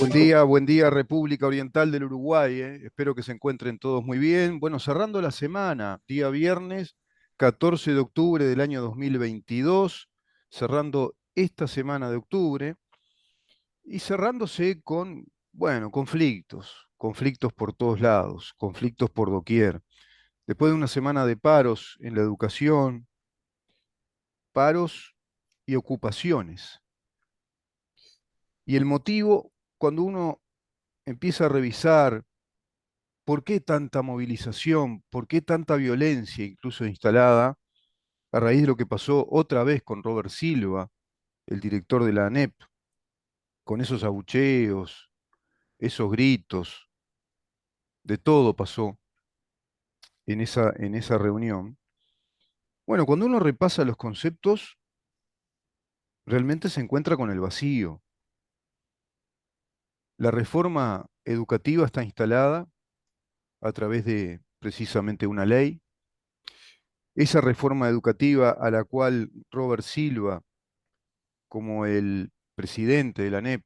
Buen día República Oriental del Uruguay. Espero que se encuentren todos muy bien. Bueno, cerrando la semana, día viernes 14 de octubre del año 2022, cerrando esta semana de octubre y cerrándose con, bueno, conflictos por todos lados, conflictos por doquier. Después de una semana de paros en la educación, paros y ocupaciones. Y el motivo, cuando uno empieza a revisar ¿por qué tanta movilización? ¿Por qué tanta violencia, incluso instalada, a raíz de lo que pasó otra vez con Robert Silva, el director de la ANEP, con esos abucheos, esos gritos, de todo pasó en esa reunión? Bueno, cuando uno repasa los conceptos, realmente se encuentra con el vacío. La reforma educativa está instalada a través de precisamente una ley. Esa reforma educativa a la cual Robert Silva, como el presidente de la ANEP,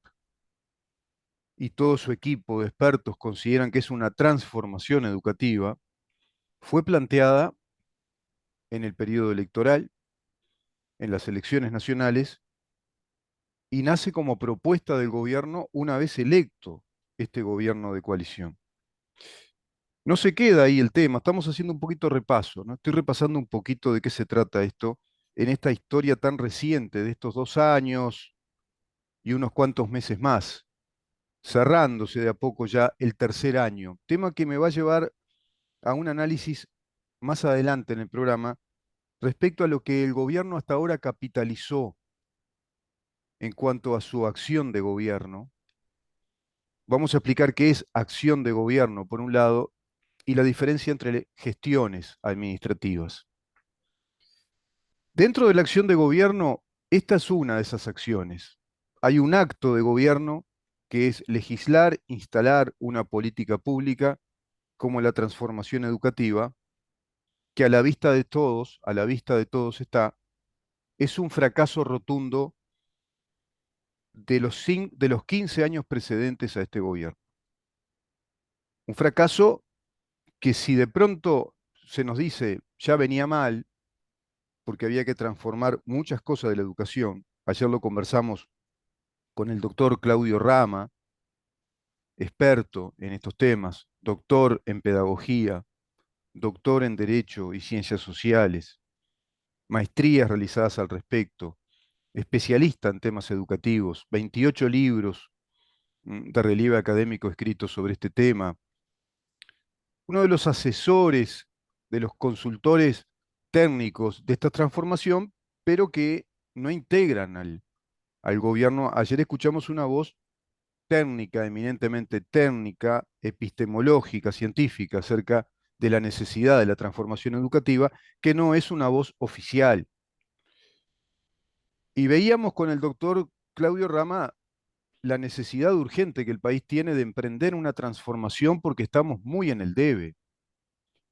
y todo su equipo de expertos consideran que es una transformación educativa, fue planteada en el periodo electoral, en las elecciones nacionales, y nace como propuesta del gobierno una vez electo este gobierno de coalición. No se queda ahí el tema, estamos haciendo un poquito repaso, ¿no? Estoy repasando un poquito de qué se trata esto en esta historia tan reciente de estos 2 años y unos cuantos meses más, cerrándose de a poco ya el tercer año, tema que me va a llevar a un análisis más adelante en el programa respecto a lo que el gobierno hasta ahora capitalizó en cuanto a su acción de gobierno. Vamos a explicar qué es acción de gobierno, por un lado, y la diferencia entre gestiones administrativas. Dentro de la acción de gobierno, esta es una de esas acciones. Hay un acto de gobierno que es legislar, instalar una política pública como la transformación educativa, que a la vista de todos, a la vista de todos está, es un fracaso rotundo de los 15 años precedentes a este gobierno. Un fracaso que si de pronto se nos dice ya venía mal, porque había que transformar muchas cosas de la educación, ayer lo conversamos con el doctor Claudio Rama, experto en estos temas, doctor en pedagogía, doctor en Derecho y Ciencias Sociales, maestrías realizadas al respecto, especialista en temas educativos, 28 libros de relieve académico escritos sobre este tema, uno de los asesores, de los consultores técnicos de esta transformación, pero que no integran al gobierno. Ayer escuchamos una voz técnica, eminentemente técnica, epistemológica, científica, acerca de la necesidad de la transformación educativa, que no es una voz oficial. Y veíamos con el doctor Claudio Rama la necesidad urgente que el país tiene de emprender una transformación porque estamos muy en el debe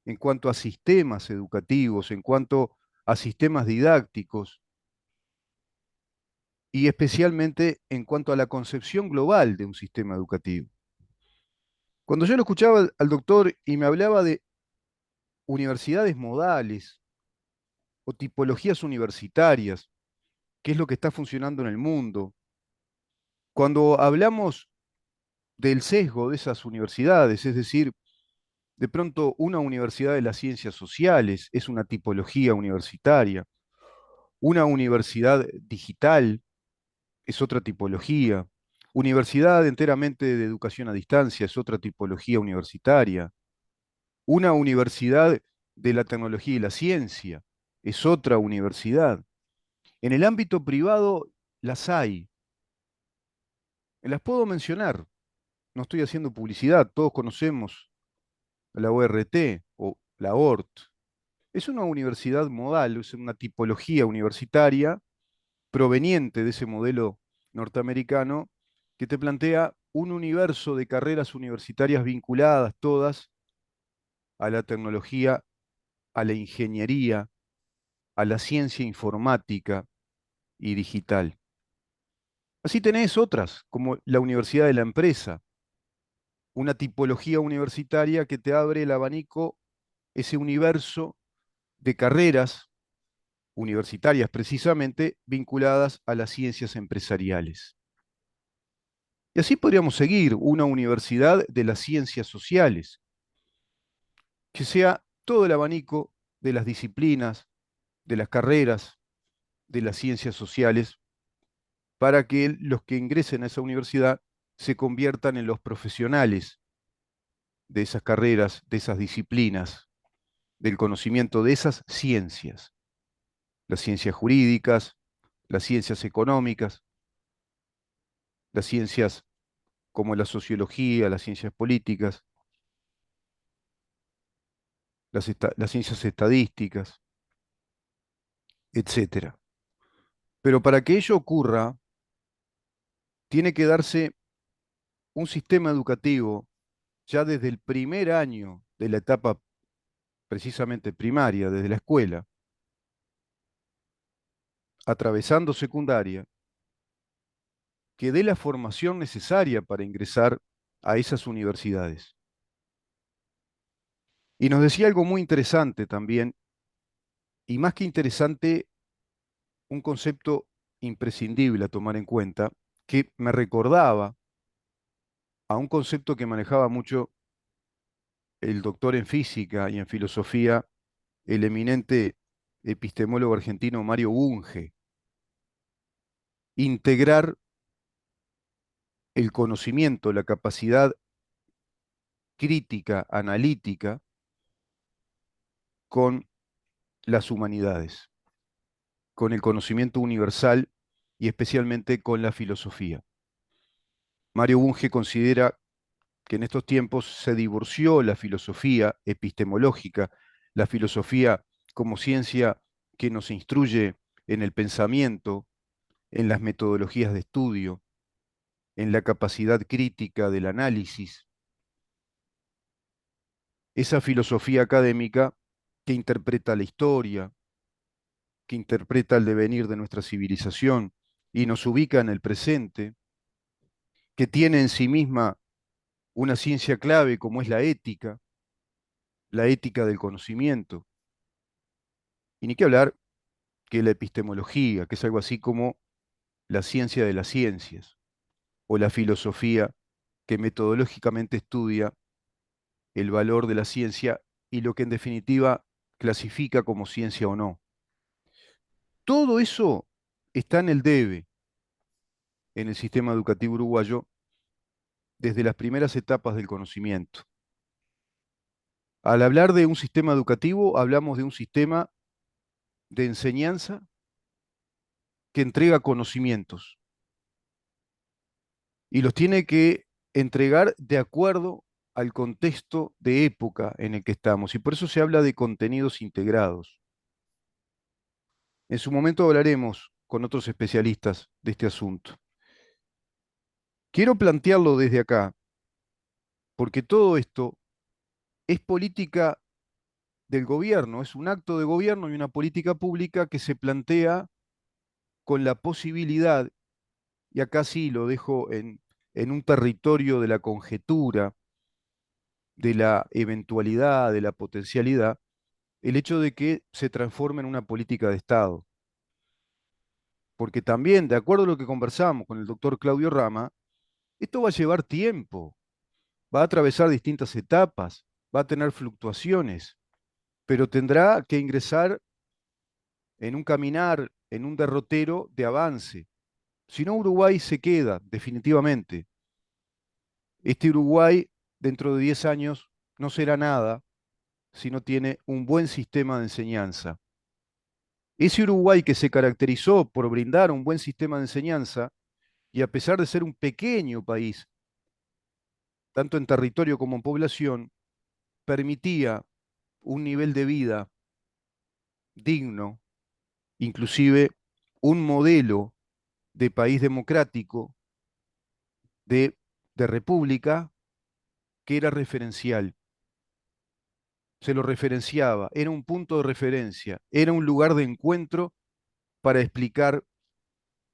en cuanto a sistemas educativos, en cuanto a sistemas didácticos y especialmente en cuanto a la concepción global de un sistema educativo. Cuando yo lo escuchaba al doctor y me hablaba de universidades modales o tipologías universitarias, qué es lo que está funcionando en el mundo, cuando hablamos del sesgo de esas universidades, es decir, de pronto una universidad de las ciencias sociales es una tipología universitaria, una universidad digital es otra tipología, universidad enteramente de educación a distancia es otra tipología universitaria, una universidad de la tecnología y la ciencia es otra universidad. En el ámbito privado las hay, las puedo mencionar, no estoy haciendo publicidad, todos conocemos la ORT o la ORT. Es una universidad modal, es una tipología universitaria proveniente de ese modelo norteamericano que te plantea un universo de carreras universitarias vinculadas todas a la tecnología, a la ingeniería, a la ciencia informática y digital. Así tenés otras, como la Universidad de la Empresa, una tipología universitaria que te abre el abanico, ese universo de carreras universitarias precisamente vinculadas a las ciencias empresariales. Y así podríamos seguir una universidad de las ciencias sociales, que sea todo el abanico de las disciplinas, de las carreras, de las ciencias sociales, para que los que ingresen a esa universidad se conviertan en los profesionales de esas carreras, de esas disciplinas, del conocimiento de esas ciencias, las ciencias jurídicas, las ciencias económicas, las ciencias como la sociología, las ciencias políticas, las ciencias estadísticas, etcétera. Pero para que ello ocurra, tiene que darse un sistema educativo ya desde el primer año de la etapa precisamente primaria, desde la escuela, atravesando secundaria, que dé la formación necesaria para ingresar a esas universidades. Y nos decía algo muy interesante también, y más que interesante, un concepto imprescindible a tomar en cuenta, que me recordaba a un concepto que manejaba mucho el doctor en física y en filosofía, el eminente epistemólogo argentino Mario Bunge: integrar el conocimiento, la capacidad crítica, analítica, con las humanidades, con el conocimiento universal y especialmente con la filosofía. Mario Bunge considera que en estos tiempos se divorció la filosofía epistemológica, la filosofía como ciencia que nos instruye en el pensamiento, en las metodologías de estudio, en la capacidad crítica del análisis, esa filosofía académica que interpreta la historia, que interpreta el devenir de nuestra civilización y nos ubica en el presente, que tiene en sí misma una ciencia clave como es la ética del conocimiento, y ni que hablar que la epistemología, que es algo así como la ciencia de las ciencias, o la filosofía que metodológicamente estudia el valor de la ciencia y lo que en definitiva clasifica como ciencia o no. Todo eso está en el debe en el sistema educativo uruguayo desde las primeras etapas del conocimiento. Al hablar de un sistema educativo, hablamos de un sistema de enseñanza que entrega conocimientos y los tiene que entregar de acuerdo al contexto de época en el que estamos. Y por eso se habla de contenidos integrados. En su momento hablaremos con otros especialistas de este asunto. Quiero plantearlo desde acá, porque todo esto es política del gobierno, es un acto de gobierno y una política pública que se plantea con la posibilidad, y acá sí lo dejo en un territorio de la conjetura, de la eventualidad, de la potencialidad, el hecho de que se transforme en una política de Estado. Porque también, de acuerdo a lo que conversamos con el doctor Claudio Rama, esto va a llevar tiempo, va a atravesar distintas etapas, va a tener fluctuaciones, pero tendrá que ingresar en un caminar, en un derrotero de avance. Si no, Uruguay se queda definitivamente. Este Uruguay, dentro de 10 años, no será nada si no tiene un buen sistema de enseñanza. Ese Uruguay que se caracterizó por brindar un buen sistema de enseñanza, y a pesar de ser un pequeño país, tanto en territorio como en población, permitía un nivel de vida digno, inclusive un modelo de país democrático, de, de república, que era referencial. Se lo referenciaba, era un punto de referencia, era un lugar de encuentro para explicar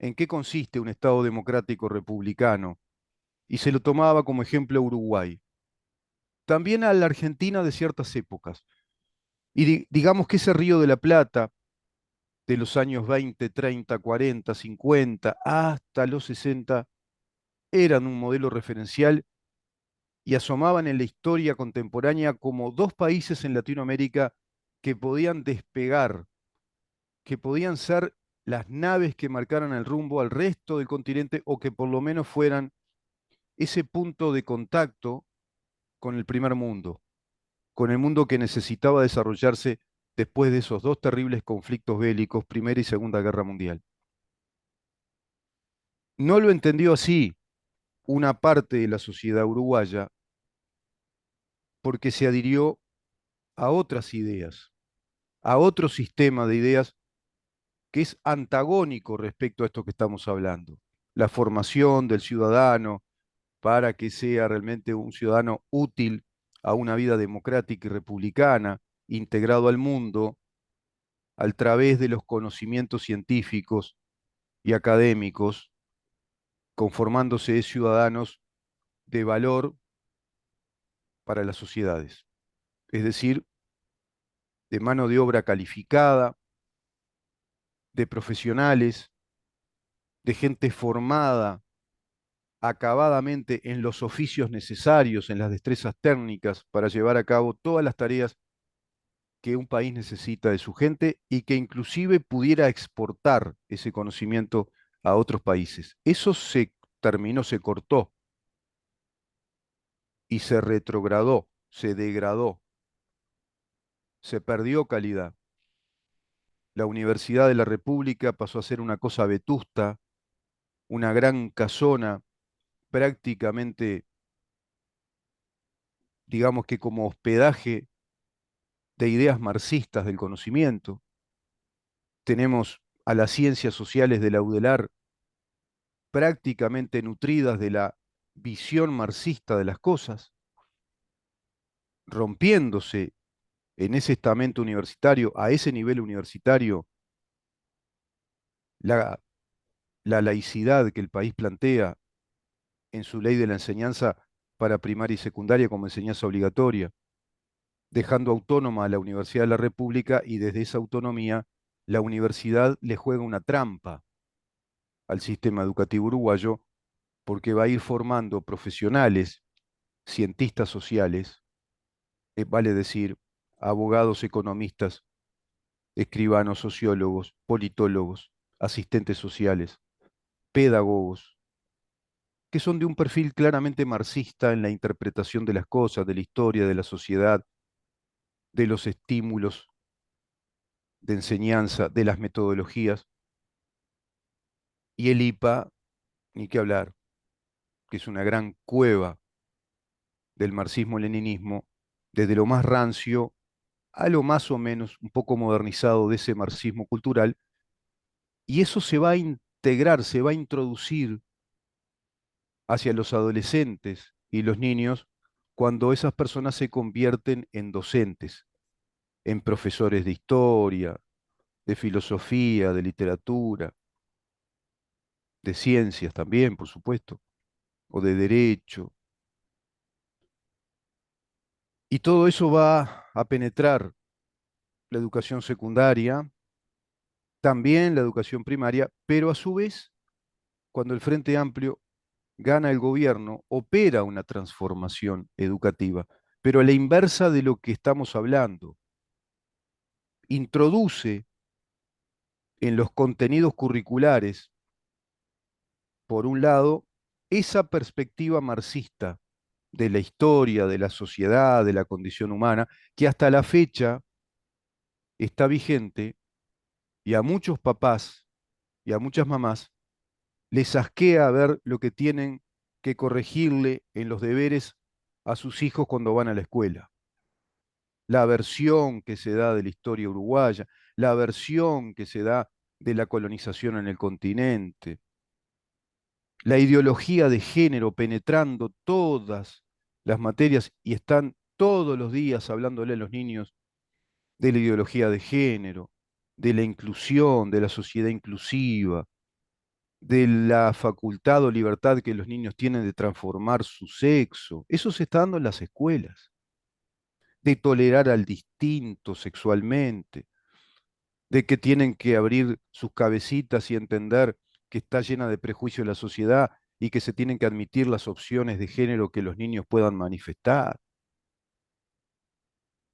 en qué consiste un Estado democrático republicano y se lo tomaba como ejemplo a Uruguay. También a la Argentina de ciertas épocas. Y digamos que ese Río de la Plata de los años 20, 30, 40, 50 hasta los 60 eran un modelo referencial y asomaban en la historia contemporánea como dos países en Latinoamérica que podían despegar, que podían ser las naves que marcaran el rumbo al resto del continente o que por lo menos fueran ese punto de contacto con el primer mundo, con el mundo que necesitaba desarrollarse después de esos dos terribles conflictos bélicos, Primera y Segunda Guerra Mundial. No lo entendió así una parte de la sociedad uruguaya porque se adhirió a otras ideas, a otro sistema de ideas que es antagónico respecto a esto que estamos hablando. La formación del ciudadano para que sea realmente un ciudadano útil a una vida democrática y republicana, integrado al mundo a través de los conocimientos científicos y académicos, conformándose ciudadanos de valor para las sociedades. Es decir, de mano de obra calificada, de profesionales, de gente formada acabadamente en los oficios necesarios, en las destrezas técnicas para llevar a cabo todas las tareas que un país necesita de su gente y que inclusive pudiera exportar ese conocimiento a otros países. Eso se terminó, se cortó y se retrogradó, se degradó, se perdió calidad. La Universidad de la República pasó a ser una cosa vetusta, una gran casona, prácticamente, digamos que como hospedaje de ideas marxistas del conocimiento. Tenemos a las ciencias sociales de la UDELAR prácticamente nutridas de la visión marxista de las cosas, rompiéndose en ese estamento universitario, a ese nivel universitario, la, la laicidad que el país plantea en su ley de la enseñanza para primaria y secundaria como enseñanza obligatoria, dejando autónoma a la Universidad de la República y desde esa autonomía la universidad le juega una trampa al sistema educativo uruguayo porque va a ir formando profesionales, cientistas sociales, vale decir, abogados, economistas, escribanos, sociólogos, politólogos, asistentes sociales, pedagogos, que son de un perfil claramente marxista en la interpretación de las cosas, de la historia, de la sociedad, de los estímulos de enseñanza, de las metodologías, y el IPA, ni qué hablar, que es una gran cueva del marxismo-leninismo, desde lo más rancio a lo más o menos un poco modernizado de ese marxismo cultural, y eso se va a integrar, se va a introducir hacia los adolescentes y los niños cuando esas personas se convierten en docentes, en profesores de historia, de filosofía, de literatura, de ciencias también, por supuesto, o de derecho. Y todo eso va a penetrar la educación secundaria, también la educación primaria, pero a su vez, cuando el Frente Amplio gana el gobierno, opera una transformación educativa, pero a la inversa de lo que estamos hablando. Introduce en los contenidos curriculares, por un lado, esa perspectiva marxista de la historia, de la sociedad, de la condición humana, que hasta la fecha está vigente y a muchos papás y a muchas mamás les asquea ver lo que tienen que corregirle en los deberes a sus hijos cuando van a la escuela. La versión que se da de la historia uruguaya, la versión que se da de la colonización en el continente, la ideología de género penetrando todas las materias y están todos los días hablándole a los niños de la ideología de género, de la inclusión, de la sociedad inclusiva, de la facultad o libertad que los niños tienen de transformar su sexo. Eso se está dando en las escuelas, de tolerar al distinto sexualmente, de que tienen que abrir sus cabecitas y entender que está llena de prejuicio la sociedad y que se tienen que admitir las opciones de género que los niños puedan manifestar.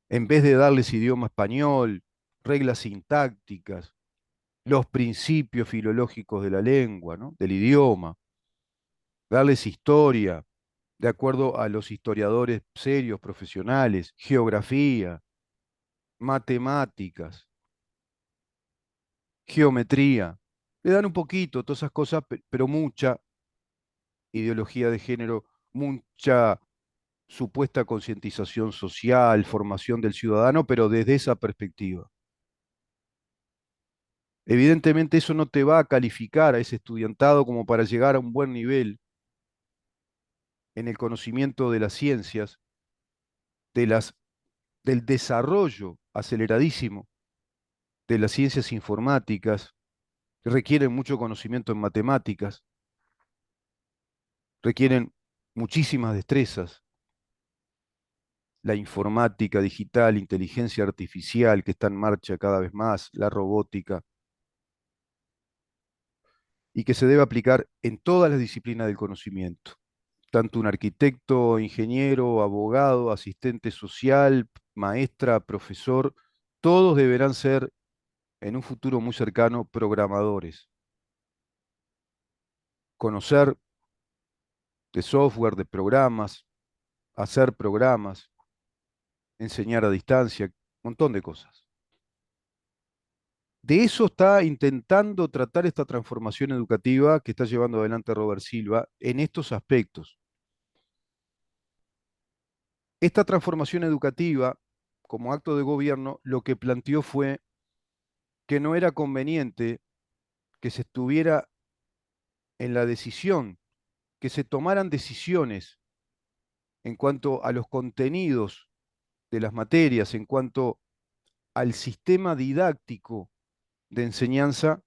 En vez de darles idioma español, reglas sintácticas, los principios filológicos de la lengua, ¿no? Del idioma, darles historia, de acuerdo a los historiadores serios, profesionales, geografía, matemáticas, geometría. Le dan un poquito, todas esas cosas, pero mucha ideología de género, mucha supuesta concientización social, formación del ciudadano, pero desde esa perspectiva. Evidentemente eso no te va a calificar a ese estudiantado como para llegar a un buen nivel en el conocimiento de las ciencias, de del desarrollo aceleradísimo de las ciencias informáticas, que requieren mucho conocimiento en matemáticas, requieren muchísimas destrezas, la informática digital, inteligencia artificial que está en marcha cada vez más, la robótica, y que se debe aplicar en todas las disciplinas del conocimiento. Tanto un arquitecto, ingeniero, abogado, asistente social, maestra, profesor, todos deberán ser en un futuro muy cercano programadores. Conocer de software, de programas, hacer programas, enseñar a distancia, un montón de cosas. De eso está intentando tratar esta transformación educativa que está llevando adelante Robert Silva en estos aspectos. Esta transformación educativa, como acto de gobierno, lo que planteó fue que no era conveniente que se estuviera en la decisión, que se tomaran decisiones en cuanto a los contenidos de las materias, en cuanto al sistema didáctico de enseñanza,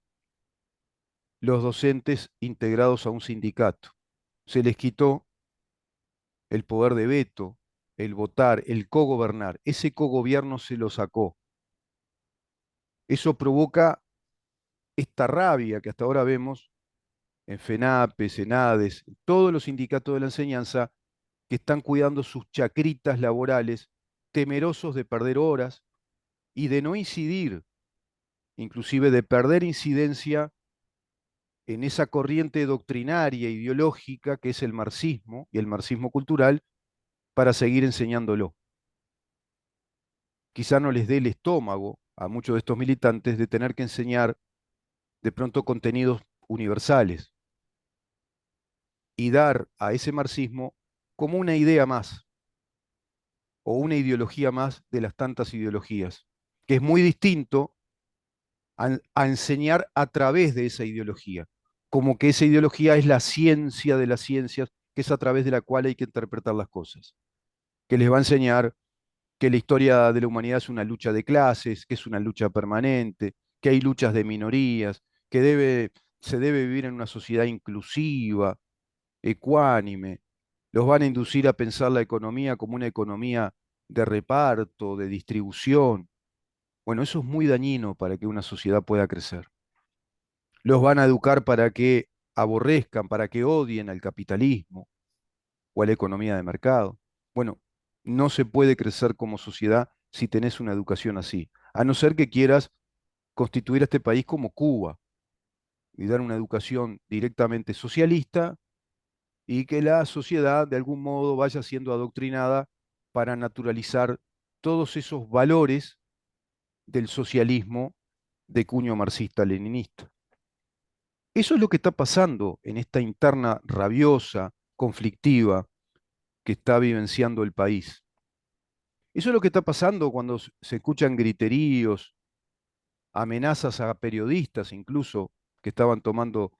los docentes integrados a un sindicato. Se les quitó el poder de veto, el votar, el cogobernar. Ese cogobierno se lo sacó. Eso provoca esta rabia que hasta ahora vemos en FENAPE, SENADES, todos los sindicatos de la enseñanza que están cuidando sus chacritas laborales, temerosos de perder horas y de no incidir, inclusive de perder incidencia en esa corriente doctrinaria, ideológica, que es el marxismo y el marxismo cultural, para seguir enseñándolo. Quizá no les dé el estómago a muchos de estos militantes de tener que enseñar de pronto contenidos universales y dar a ese marxismo como una idea más o una ideología más de las tantas ideologías, que es muy distinto a enseñar a través de esa ideología, como que esa ideología es la ciencia de las ciencias, que es a través de la cual hay que interpretar las cosas, que les va a enseñar que la historia de la humanidad es una lucha de clases, que es una lucha permanente, que hay luchas de minorías, que se debe vivir en una sociedad inclusiva, ecuánime. Los van a inducir a pensar la economía como una economía de reparto, de distribución. Bueno, eso es muy dañino para que una sociedad pueda crecer. Los van a educar para que aborrezcan, para que odien al capitalismo o a la economía de mercado. Bueno, no se puede crecer como sociedad si tenés una educación así, a no ser que quieras constituir a este país como Cuba y dar una educación directamente socialista y que la sociedad de algún modo vaya siendo adoctrinada para naturalizar todos esos valores del socialismo de cuño marxista-leninista. Eso es lo que está pasando en esta interna rabiosa, conflictiva que está vivenciando el país. Eso es lo que está pasando cuando se escuchan griteríos, amenazas a periodistas incluso que estaban tomando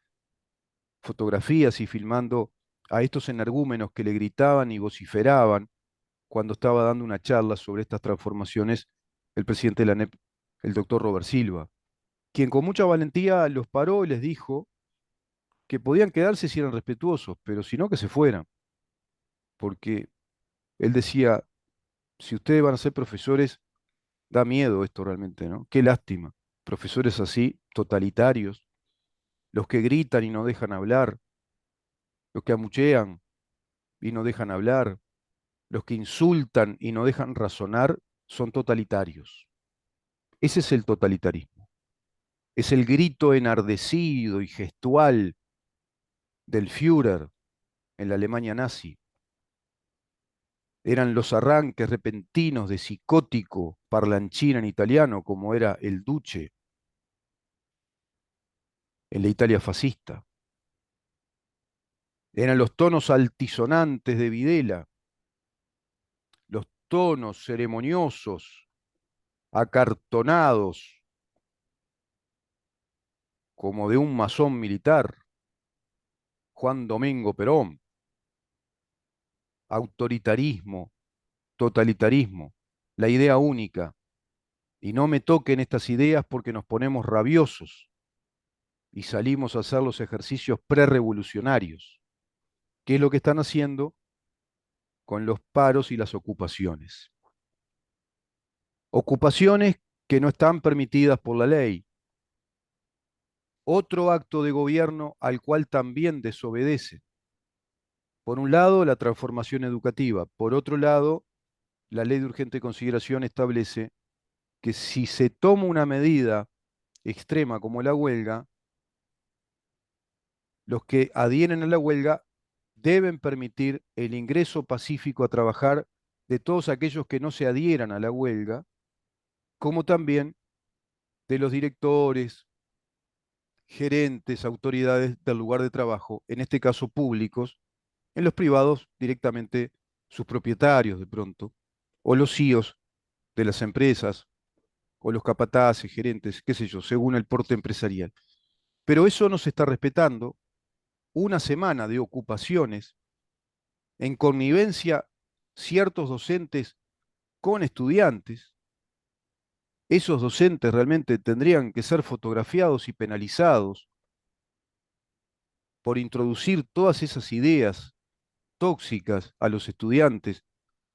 fotografías y filmando a estos energúmenos que le gritaban y vociferaban cuando estaba dando una charla sobre estas transformaciones el presidente de la ANEP, el doctor Robert Silva, quien con mucha valentía los paró y les dijo que podían quedarse si eran respetuosos, pero si no, que se fueran, porque él decía, si ustedes van a ser profesores, da miedo esto realmente, ¿no? Qué lástima. Profesores así, totalitarios, los que gritan y no dejan hablar, los que amuchean y no dejan hablar, los que insultan y no dejan razonar, son totalitarios. Ese es el totalitarismo. Es el grito enardecido y gestual del Führer en la Alemania nazi. Eran los arranques repentinos de psicótico parlanchín en italiano, como era el Duce en la Italia fascista. Eran los tonos altisonantes de Videla, los tonos ceremoniosos, acartonados, como de un masón militar, Juan Domingo Perón. Autoritarismo, totalitarismo, la idea única. Y no me toquen estas ideas porque nos ponemos rabiosos y salimos a hacer los ejercicios prerevolucionarios, que es lo que están haciendo con los paros y las ocupaciones. Ocupaciones que no están permitidas por la ley. Otro acto de gobierno al cual también desobedece. Por un lado, la transformación educativa. Por otro lado, la ley de urgente consideración establece que si se toma una medida extrema como la huelga, los que adhieren a la huelga deben permitir el ingreso pacífico a trabajar de todos aquellos que no se adhieran a la huelga, como también de los directores, gerentes, autoridades del lugar de trabajo, en este caso públicos, en los privados directamente sus propietarios de pronto, o los CEOs de las empresas, o los capataces, gerentes, qué sé yo, según el porte empresarial. Pero eso no se está respetando. Una semana de ocupaciones, en connivencia ciertos docentes con estudiantes, esos docentes realmente tendrían que ser fotografiados y penalizados por introducir todas esas ideas tóxicas a los estudiantes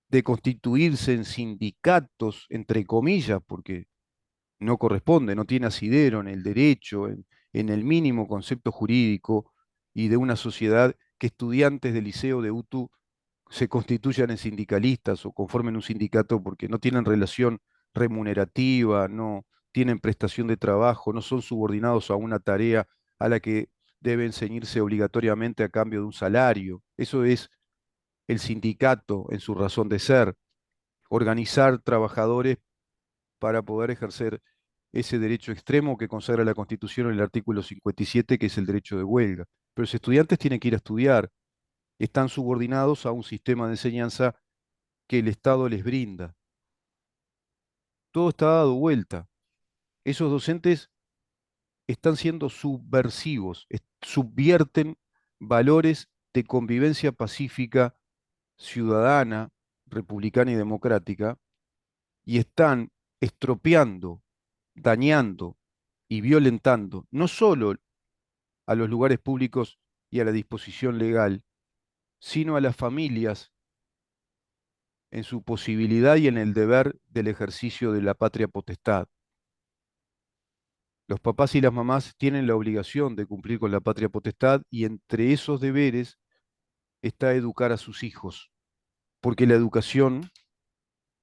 de constituirse en sindicatos, entre comillas, porque no corresponde, no tiene asidero en el derecho, en el mínimo concepto jurídico y de una sociedad que estudiantes del liceo de UTU se constituyan en sindicalistas o conformen un sindicato porque no tienen relación remunerativa, no tienen prestación de trabajo, no son subordinados a una tarea a la que deben ceñirse obligatoriamente a cambio de un salario. Eso es el sindicato en su razón de ser, organizar trabajadores para poder ejercer ese derecho extremo que consagra la Constitución en el artículo 57, que es el derecho de huelga. Pero los estudiantes tienen que ir a estudiar, están subordinados a un sistema de enseñanza que el Estado les brinda. Todo está dado vuelta. Esos docentes están siendo subversivos, subvierten valores de convivencia pacífica, ciudadana, republicana y democrática, y están estropeando, dañando y violentando no solo a los lugares públicos y a la disposición legal, sino a las familias en su posibilidad y en el deber del ejercicio de la patria potestad. Los papás y las mamás tienen la obligación de cumplir con la patria potestad y entre esos deberes está educar a sus hijos, porque la educación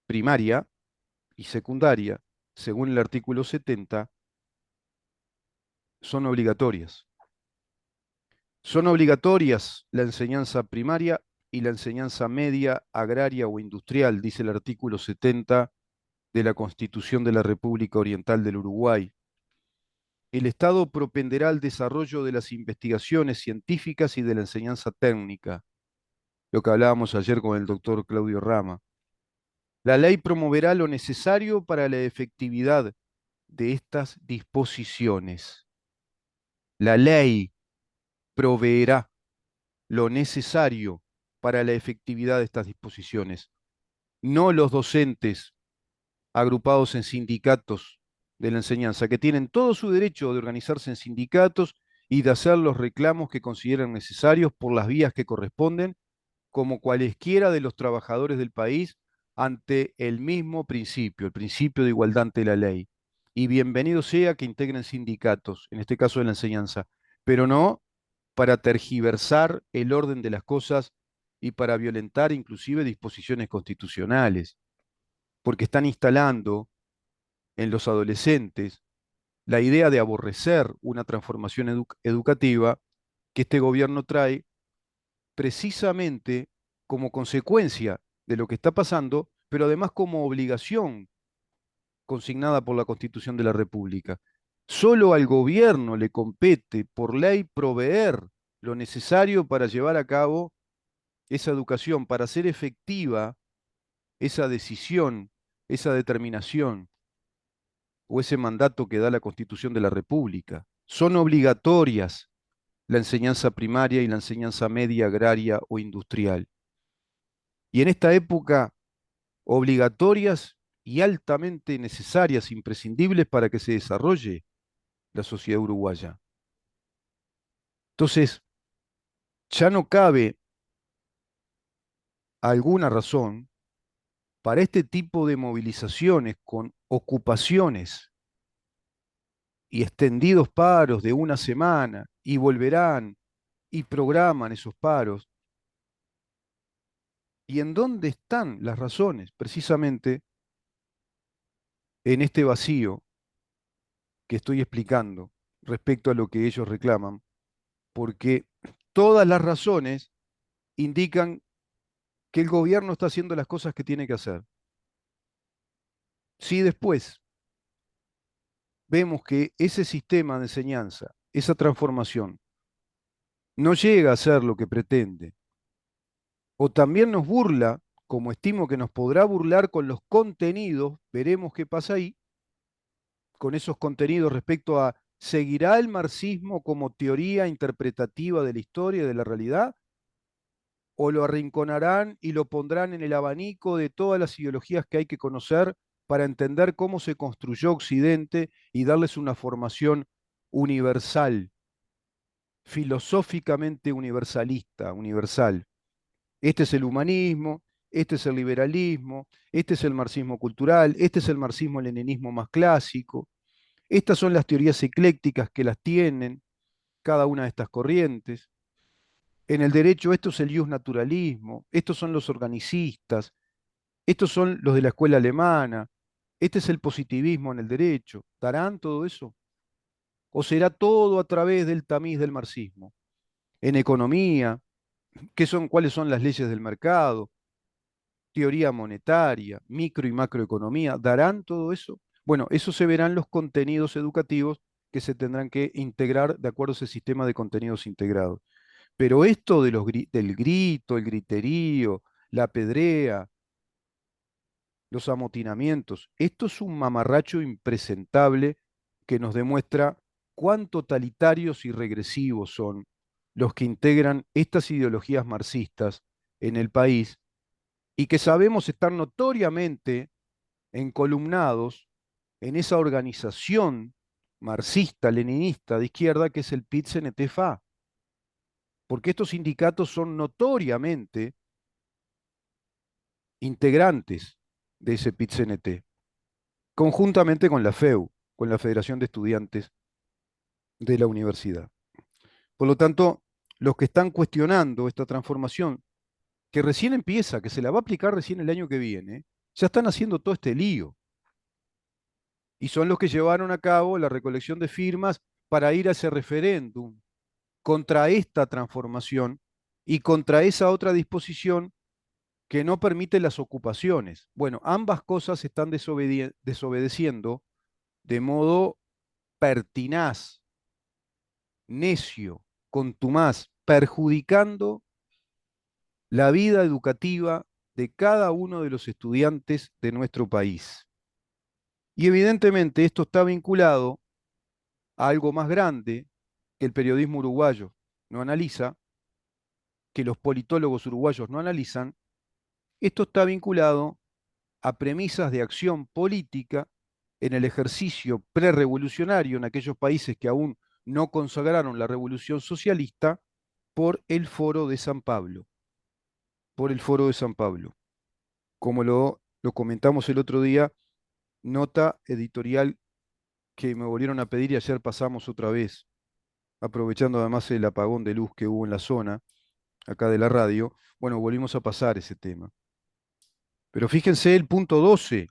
primaria y secundaria, según el artículo 70, son obligatorias. Son obligatorias la enseñanza primaria y la enseñanza media, agraria o industrial, dice el artículo 70 de la Constitución de la República Oriental del Uruguay. El Estado propenderá al desarrollo de las investigaciones científicas y de la enseñanza técnica, lo que hablábamos ayer con el doctor Claudio Rama. La ley promoverá lo necesario para la efectividad de estas disposiciones. La ley proveerá lo necesario para la efectividad de estas disposiciones, no los docentes agrupados en sindicatos de la enseñanza, que tienen todo su derecho de organizarse en sindicatos y de hacer los reclamos que consideren necesarios por las vías que corresponden, como cualesquiera de los trabajadores del país, ante el mismo principio, el principio de igualdad ante la ley. Y bienvenido sea que integren sindicatos, en este caso de la enseñanza, pero no para tergiversar el orden de las cosas y para violentar inclusive disposiciones constitucionales, porque están instalando en los adolescentes la idea de aborrecer una transformación educativa que este gobierno trae precisamente como consecuencia de lo que está pasando, pero además como obligación consignada por la Constitución de la República. Solo al gobierno le compete por ley proveer lo necesario para llevar a cabo esa educación, para hacer efectiva esa decisión, esa determinación o ese mandato que da la Constitución de la República. Son obligatorias la enseñanza primaria y la enseñanza media, agraria o industrial. Y en esta época, obligatorias y altamente necesarias, imprescindibles para que se desarrolle la sociedad uruguaya. Entonces, ya no cabe alguna razón para este tipo de movilizaciones con ocupaciones y extendidos paros de una semana y volverán y programan esos paros. ¿Y en dónde están las razones? Precisamente en este vacío que estoy explicando respecto a lo que ellos reclaman, porque todas las razones indican que el gobierno está haciendo las cosas que tiene que hacer. Si después vemos que ese sistema de enseñanza, esa transformación, no llega a ser lo que pretende, o también nos burla, como estimo que nos podrá burlar con los contenidos, veremos qué pasa ahí, con esos contenidos respecto a, ¿seguirá el marxismo como teoría interpretativa de la historia y de la realidad? ¿O lo arrinconarán y lo pondrán en el abanico de todas las ideologías que hay que conocer para entender cómo se construyó Occidente y darles una formación universal, filosóficamente universalista, universal? Este es el humanismo, este es el liberalismo, este es el marxismo cultural, este es el marxismo-leninismo más clásico. Estas son las teorías eclécticas que las tienen cada una de estas corrientes. En el derecho, esto es el naturalismo, estos son los organicistas, estos son los de la escuela alemana, este es el positivismo en el derecho. ¿Darán todo eso? ¿O será todo a través del tamiz del marxismo? En economía, ¿cuáles son las leyes del mercado? Teoría monetaria, micro y macroeconomía, ¿darán todo eso? Bueno, eso se verán los contenidos educativos que se tendrán que integrar de acuerdo a ese sistema de contenidos integrados. Pero esto de del grito, el griterío, la pedrea, los amotinamientos, esto es un mamarracho impresentable que nos demuestra cuán totalitarios y regresivos son los que integran estas ideologías marxistas en el país y que sabemos estar notoriamente encolumnados en esa organización marxista-leninista de izquierda que es el PIT-CNT-FA, porque estos sindicatos son notoriamente integrantes de ese PIT-CNT, conjuntamente con la FEU, con la Federación de Estudiantes de la Universidad. Por lo tanto, los que están cuestionando esta transformación, que recién empieza, que se la va a aplicar recién el año que viene, ya están haciendo todo este lío. Y son los que llevaron a cabo la recolección de firmas para ir a ese referéndum contra esta transformación y contra esa otra disposición que no permite las ocupaciones. Bueno, ambas cosas están desobedeciendo de modo pertinaz, necio, contumaz, perjudicando la vida educativa de cada uno de los estudiantes de nuestro país. Y evidentemente esto está vinculado a algo más grande que el periodismo uruguayo no analiza, que los politólogos uruguayos no analizan. Esto está vinculado a premisas de acción política en el ejercicio prerevolucionario en aquellos países que aún no consagraron la revolución socialista por el Foro de San Pablo, por el Foro de San Pablo. Como lo comentamos el otro día, nota editorial que me volvieron a pedir y ayer pasamos otra vez, aprovechando además el apagón de luz que hubo en la zona, acá de la radio. Bueno, volvimos a pasar ese tema. Pero fíjense el punto 12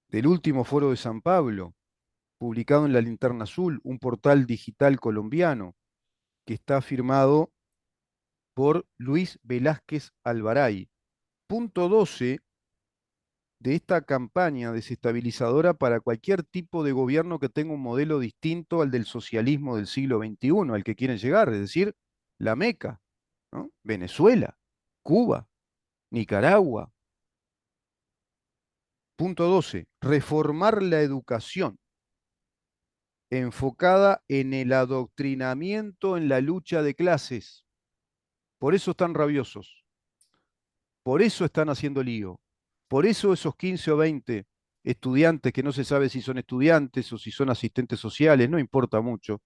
del último Foro de San Pablo, publicado en La Linterna Azul, un portal digital colombiano, que está firmado por Luis Velázquez Alvaray. Punto 12 de esta campaña desestabilizadora para cualquier tipo de gobierno que tenga un modelo distinto al del socialismo del siglo XXI, al que quieren llegar, es decir, la Meca, ¿no? Venezuela, Cuba, Nicaragua. Punto 12, reformar la educación enfocada en el adoctrinamiento en la lucha de clases. Por eso están rabiosos, por eso están haciendo lío, por eso esos 15 o 20 estudiantes que no se sabe si son estudiantes o si son asistentes sociales, no importa mucho.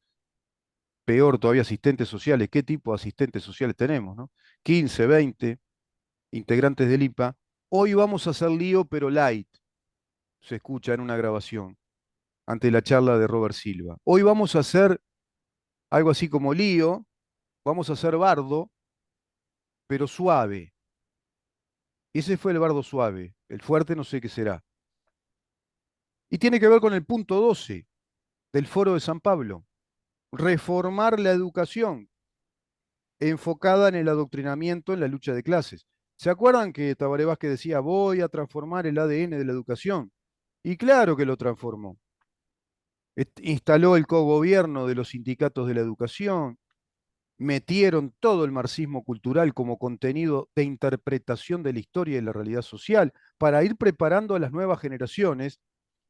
Peor todavía asistentes sociales, ¿qué tipo de asistentes sociales tenemos, no? 15, 20 integrantes del IPA. Hoy vamos a hacer lío, pero light, se escucha en una grabación, ante la charla de Robert Silva. Hoy vamos a hacer algo así como lío, vamos a hacer bardo, pero suave. Ese fue el bardo suave, el fuerte no sé qué será. Y tiene que ver con el punto 12 del Foro de San Pablo, reformar la educación enfocada en el adoctrinamiento en la lucha de clases. ¿Se acuerdan que Tabaré Vázquez decía, voy a transformar el ADN de la educación? Y claro que lo transformó. Instaló el cogobierno de los sindicatos de la educación, metieron todo el marxismo cultural como contenido de interpretación de la historia y de la realidad social para ir preparando a las nuevas generaciones,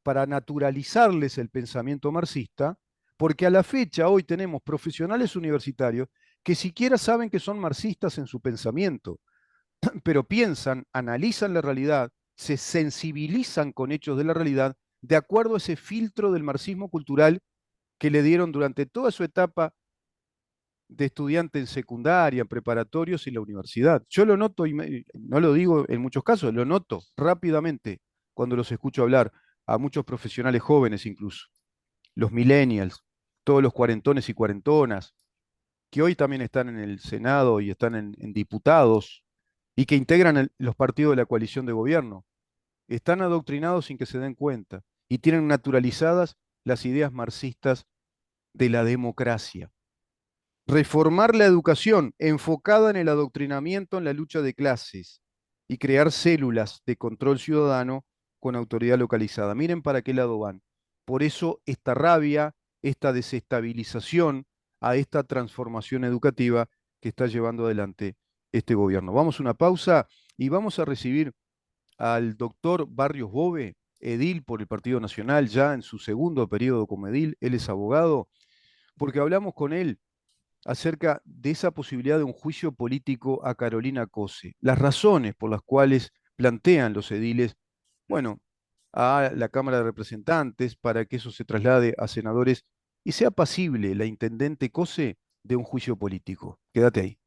para naturalizarles el pensamiento marxista, porque a la fecha hoy tenemos profesionales universitarios que siquiera saben que son marxistas en su pensamiento, pero piensan, analizan la realidad, se sensibilizan con hechos de la realidad de acuerdo a ese filtro del marxismo cultural que le dieron durante toda su etapa de estudiante en secundaria, en preparatorios y en la universidad. Yo lo noto, y no lo digo en muchos casos, lo noto rápidamente cuando los escucho hablar, a muchos profesionales jóvenes incluso, los millennials, todos los cuarentones y cuarentonas, que hoy también están en el Senado y están en diputados y que integran los partidos de la coalición de gobierno. Están adoctrinados sin que se den cuenta y tienen naturalizadas las ideas marxistas de la democracia. Reformar la educación enfocada en el adoctrinamiento en la lucha de clases y crear células de control ciudadano con autoridad localizada. Miren para qué lado van. Por eso esta rabia, esta desestabilización a esta transformación educativa que está llevando adelante este gobierno. Vamos a una pausa y vamos a recibir al doctor Barrios Bove, edil por el Partido Nacional, ya en su segundo periodo como edil. Él es abogado, porque hablamos con él acerca de esa posibilidad de un juicio político a Carolina Cose, las razones por las cuales plantean los ediles, bueno, a la Cámara de Representantes para que eso se traslade a senadores y sea pasible la intendente Cose de un juicio político. Quédate ahí.